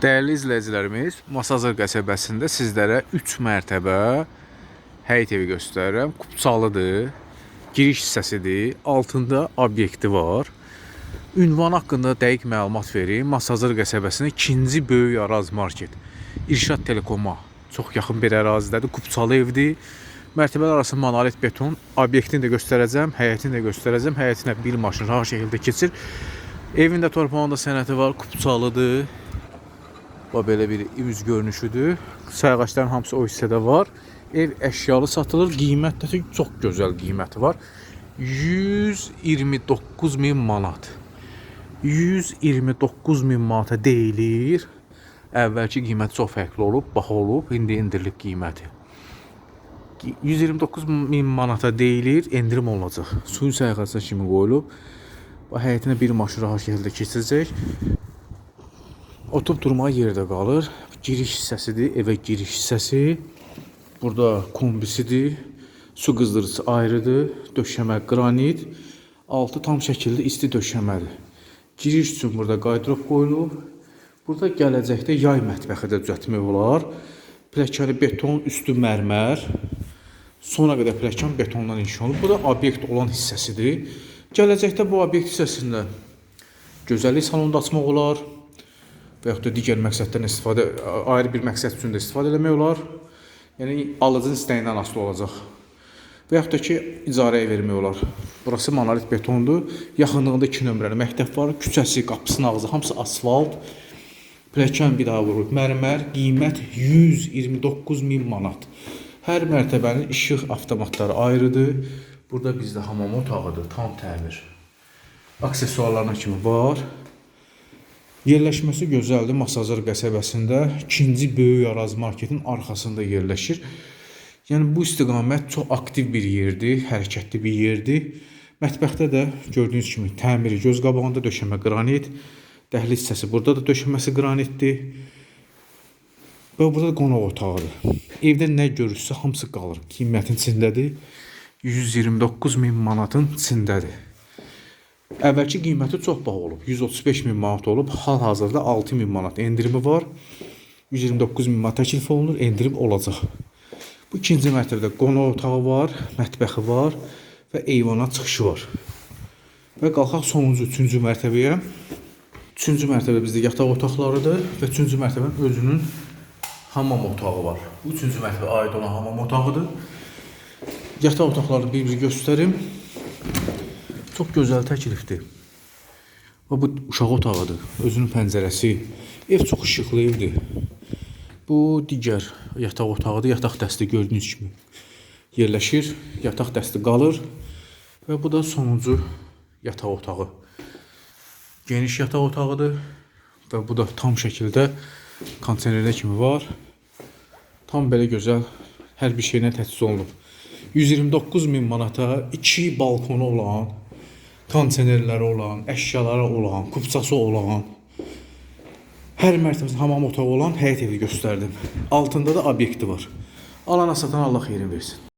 Değerli izləyicilərimiz, Masazır qəsəbəsində sizlərə 3 mərtəbə həyət evi göstərirəm. Kupçalıdır, giriş hissəsidir, altında obyekti var. Ünvan haqqında dəqiq məlumat verim. Masazır qəsəbəsinin ikinci böyük ərazi market. İrşad Telekoma çox yaxın bir ərazidədir, kupçalı evdir. Mərtəbələr arası monolit beton, obyektini də göstərəcəm, həyətini də göstərəcəm. Həyətinə bir maşın rahat şəkildə keçir. Evində torpağında sənəti var, kupçalıdır. Belə bir üz görünüşüdür. Sayğaçların hamısı o hissədə var. Ev əşyalı satılır. Qiymət də çox gözəl qiyməti var. 129.000 manat. 129.000 manata deyilir. Əvvəlki qiyməti çox fərqli olub, baha olub. İndi endirilib qiyməti. 129.000 manata deyilir, endirim olacaq. Suyun sayğacına kimi qoyulub. Həyətinə bir maşın rahat şəkildə keçəcək. Oturub durmağa yerdə qalır. Giriş hissəsidir, evə giriş hissəsi. Burada kombisidir. Su qızdırıcısı ayrıdır. Döşəmə qranit. Altı tam şəkildə isti döşəmədir. Giriş üçün burada qaydrop qoyulub. Burada gələcəkdə yay mətbəxi də düzəltmək olar. Pilləkəni beton, üstü mərmər. Sona qədər pilləkən betondan inşa olunub. Bu da obyekt olan hissəsidir. Gələcəkdə bu obyekt hissəsində gözəllik salonunda açmaq olar. Və yaxud da digər məqsədlərdən istifadə, ayrı bir məqsəd üçün də istifadə etmək olar. Yəni alıcının istəyindən asılı olacaq. Və yaxud da ki, icarəyə vermək olar. Burası monolit betondur. Yaxınlığında 2 nömrəli məktəb var. Küçəsi, qapısının ağzı, hamısı asfalt. Pilləkən bir daha vurulub. Mərmər, qiymət 129.000 manat. Hər mərtəbənin işıq avtomatları ayrıdır. Burada bizdə hamam otağıdır, tam təmir. Aksesuarlarına kimi var. Yerləşməsi gözəldir. Masazır qəsəbəsində ikinci böyük ərazi marketin arxasında yerləşir. Yəni bu istiqamət çox aktiv bir yerdir, hərəkətli bir yerdir. Mətbəxdə də gördüyünüz kimi təmiri göz qabağında, döşəmə qranit. Dəhliz hissəsi burada da döşəməsi qranitdir. Və burada da qonaq otağıdır. Evdə nə görürsə hamısı qalır. Qiymətin içindədir. 129.000 manatın içindədir. Əvvəlki qiyməti çox baha olub. 135.000 manat olub. Hal-hazırda 6.000 manat endirimi var. 129.000 manat təklif olunur. Endirim olacaq. Bu ikinci mərtəbədə qonaq otağı var, mətbəxi var və eyvana çıxışı var. Və qalxaq sonuncu, üçüncü mərtəbəyə. Üçüncü mərtəbə bizdə yataq otaqlarıdır və üçüncü mərtəbənin özünün hamam otağı var. Bu üçüncü mərtəbə aid olan hamam otağıdır. Yataq otaqlarını bir-bir göstərim. Çox gözəl təklifdir. Bu uşaq otağıdır. Özünün pəncərəsi. Ev çox işıqlı evdir. Bu digər yataq otağıdır. Yataq dəsti gördüyünüz kimi yerləşir. Yataq dəsti qalır. Və bu da sonuncu yataq otağı. Geniş yataq otağıdır. Və bu da tam şəkildə kondisionerlər kimi var. Tam belə gözəl hər bir şeylə təchiz olunub. 129.000 manata 2 balkonu olan, kondisionerləri olan, əşyaları olan, kupçası olan, hər mərtəbəsində hamam otağı olan həyət evi göstərdim. Altında da obyekti var. Alana satan Allah xeyrin versin.